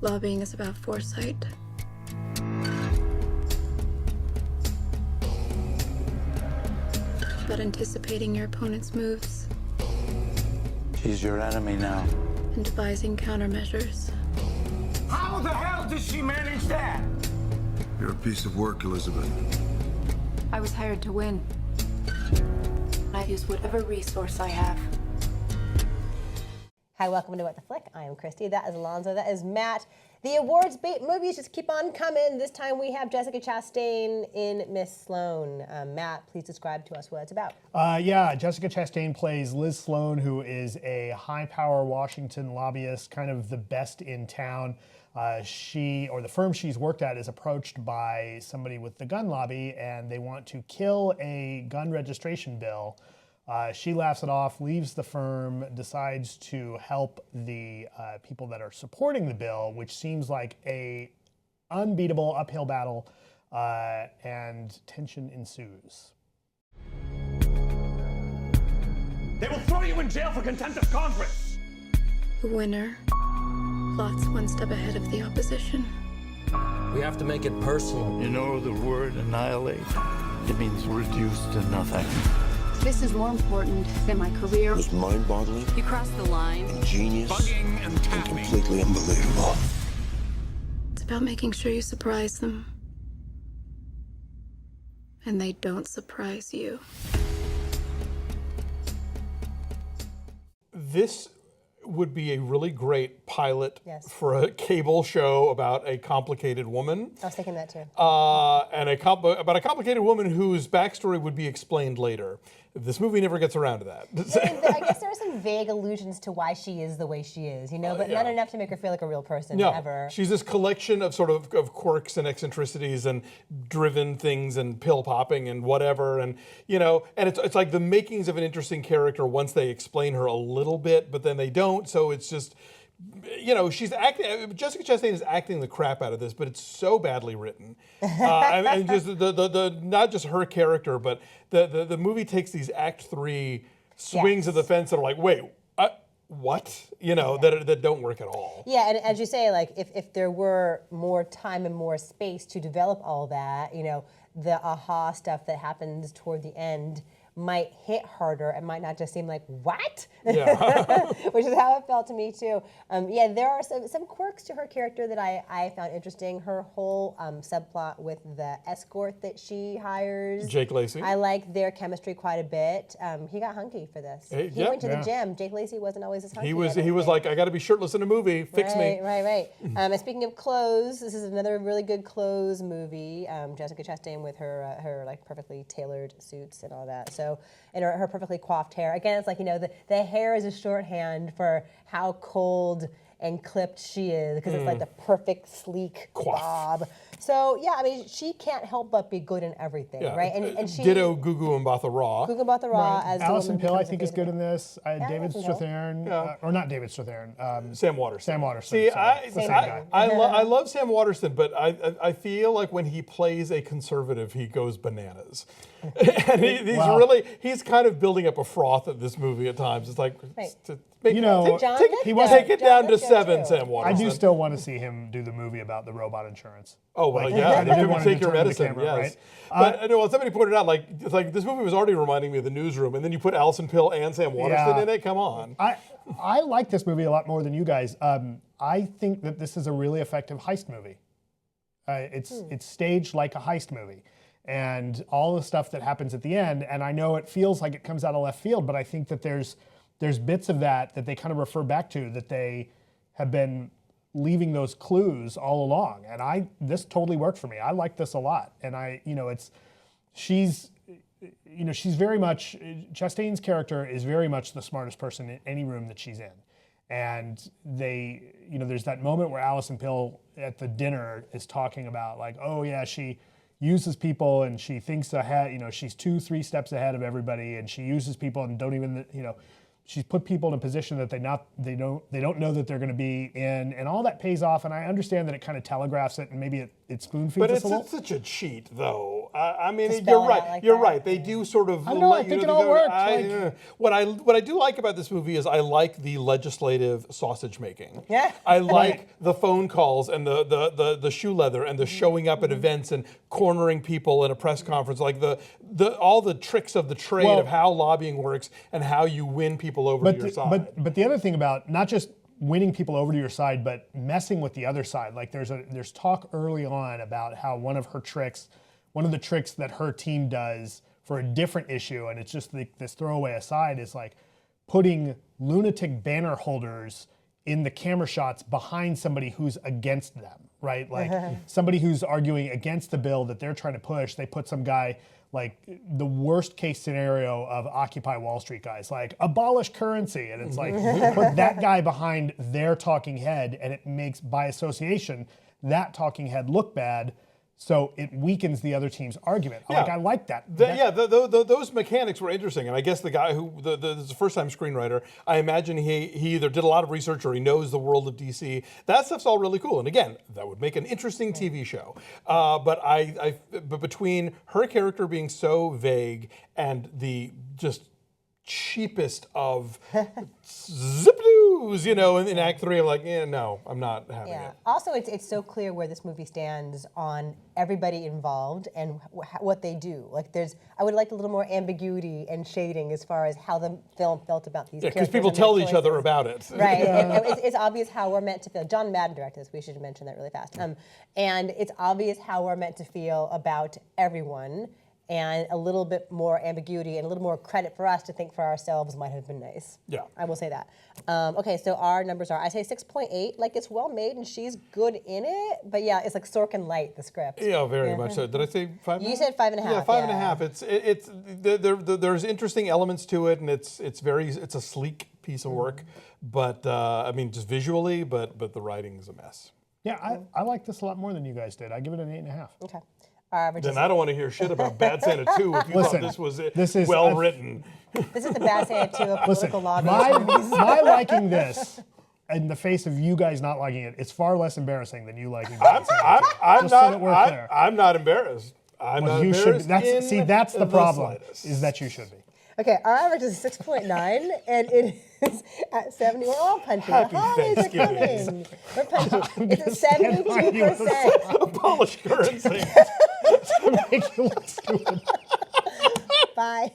Lobbying is about foresight. About anticipating your opponent's moves. She's your enemy now. And devising countermeasures. How the hell did she manage that? You're a piece of work, Elizabeth. I was hired to win. I use whatever resource I have. Hi, welcome to What the Flick. I am Christy. That is Alonzo. That is Matt. The awards bait movies just keep on coming. This time we have Jessica Chastain in Miss Sloane. Matt, please describe to us what it's about. Yeah, Jessica Chastain plays Liz Sloane, who is a high-power Washington lobbyist, kind of the best in town. She, or the firm she's worked at, is approached by somebody with the gun lobby, and they want to kill a gun registration bill. She laughs it off, leaves the firm, decides to help the people that are supporting the bill, which seems like a unbeatable uphill battle, and tension ensues. They will throw you in jail for contempt of Congress. The winner plots one step ahead of the opposition. We have to make it personal. You know the word annihilate? It means reduce to nothing. This is more important than my career. It was mind-boggling, You crossed the line. ingenious, Bugging and and tapping. completely unbelievable. It's about making sure you surprise them. And they don't surprise you. This would be a really great pilot Yes. for a cable show about a complicated woman. I was thinking that too. And about a complicated woman whose backstory would be explained later. This movie never gets around to that. I guess there are some vague allusions to why she is the way she is, you know, but not enough to make her feel like a real person No, ever. she's this collection of sort of quirks and eccentricities and driven things and pill popping and whatever, and you know, and it's like the makings of an interesting character once they explain her a little bit, but then they don't. So it's just, you know, she's acting. Jessica Chastain is acting the crap out of this, but it's so badly written, and just the not just her character, but the movie takes these Act 3 swings of the fence that are like, wait. What? You know, that don't work at all. Yeah, and as you say, like, if there were more time and more space to develop all that, you know, the aha stuff that happens toward the end might hit harder and might not just seem like, what? Yeah. Which is how it felt to me, too. Yeah, there are some quirks to her character that I found interesting. Her whole subplot with the escort that she hires. Jake Lacy. I like their chemistry quite a bit. He got hunky for this. He went to the gym. Jake Lacy wasn't always as hunky. He was like, I got to be shirtless in a movie. Fix me. Right. And speaking of clothes, this is another really good clothes movie. Jessica Chastain with her like perfectly tailored suits and all that. So, and her perfectly coiffed hair. Again, it's like, you know, the hair is a shorthand for how cold and clipped she is, because it's like the perfect sleek bob. So yeah, I mean, she can't help but be good in everything, right? And she ditto Gugu Mbatha Raw. Gugu Mbatha Raw as the Alison woman who Pill, I becomes think, a is good favorite. in this. David Alison Pill. Strathairn, or not David Strathairn. Sam Waterston. Sam Waterston. See, sorry. The same guy. I love Sam Waterston, but I feel like when he plays a conservative, he goes bananas. And he's kind of building up a froth at this movie at times. It's like, You know, take it down to 7, Sam I Waterston. do still want to see him do the movie about the robot insurance. Oh, well, Like, yeah, they do you want take to your turn the medicine, camera, yes. right? But I know, well, somebody pointed out, like, it's like this movie was already reminding me of The Newsroom, and then you put Alison Pill and Sam Waterston in it. Come on. I like this movie a lot more than you guys. I think that this is a really effective heist movie. It's staged like a heist movie. And all the stuff that happens at the end, and I know it feels like it comes out of left field, but I think that there's bits of that they kind of refer back to, that they have been leaving those clues all along. And this totally worked for me. I like this a lot. And she's very much, Chastain's character is very much the smartest person in any room that she's in. And there's that moment where Alison Pill at the dinner is talking about, like, oh yeah, she uses people and she thinks ahead, she's 2-3 steps ahead of everybody, and she uses people and don't even, she's put people in a position that they don't know that they're going to be in, and all that pays off. And I understand that it kind of telegraphs it, and maybe it spoon feeds us a little. But it's such a cheat, though. I mean, spell you're it right. out like You're that? right. They do sort of. I don't know, I let you think it know all the- worked, what I do like about this movie is I like the legislative sausage making. Yeah. I like the phone calls and the shoe leather and the showing up at events and cornering people in a press conference, like the all the tricks of the trade Well- of how lobbying works and how you win people over to your side. But the other thing about not just winning people over to your side, but messing with the other side. Like there's talk early on about how one of the tricks that her team does for a different issue, and it's just this throwaway aside, is like putting lunatic banner holders in the camera shots behind somebody who's against them, right? Like somebody who's arguing against the bill that they're trying to push, they put some guy, like the worst case scenario of Occupy Wall Street guys, like abolish currency. And it's like, put that guy behind their talking head, and it makes, by association, that talking head look bad. So it weakens the other team's argument. Yeah. I like that. Those mechanics were interesting, and I guess the guy who this is a first-time screenwriter, I imagine he either did a lot of research or he knows the world of DC. That stuff's all really cool, and again, that would make an interesting TV show. But between her character being so vague and the just cheapest of zip-doos, in Act 3, I'm like, no, I'm not having it. Also, it's so clear where this movie stands on everybody involved and what they do. Like, I would like a little more ambiguity and shading as far as how the film felt about these characters. Because people and their tell each other choices. about it. Right. And it's obvious how we're meant to feel. John Madden directed this. We should mention that really fast. And it's obvious how we're meant to feel about everyone. And a little bit more ambiguity and a little more credit for us to think for ourselves might have been nice. Yeah. I will say that. Okay, so our numbers are, I say 6.8. Like, it's well made and she's good in it. But yeah, it's like Sorkin light, the script. Yeah, very much so. Did I say 5.5? You said 5.5. Yeah, 5.5. There's interesting elements to it, and it's a sleek piece of work. But I mean, just visually, but the writing's a mess. Yeah, I like this a lot more than you guys did. I give it an 8.5. Okay. Then I don't want to hear shit about Bad Santa 2 if you Listen, thought this was well written. This is the Bad Santa 2 of political lobby. My liking this, in the face of you guys not liking it, it's far less embarrassing than you liking Bad Santa 2. I'm not embarrassed. I'm not you should embarrassed. be. That's the problem, slightest. is that you should be. Okay, our average is 6.9, and it is at 70. We're all punching. Happy The holidays are Thanksgiving. coming. We're punching. It's at 72%. Abolish currency. To make you look stupid. Bye.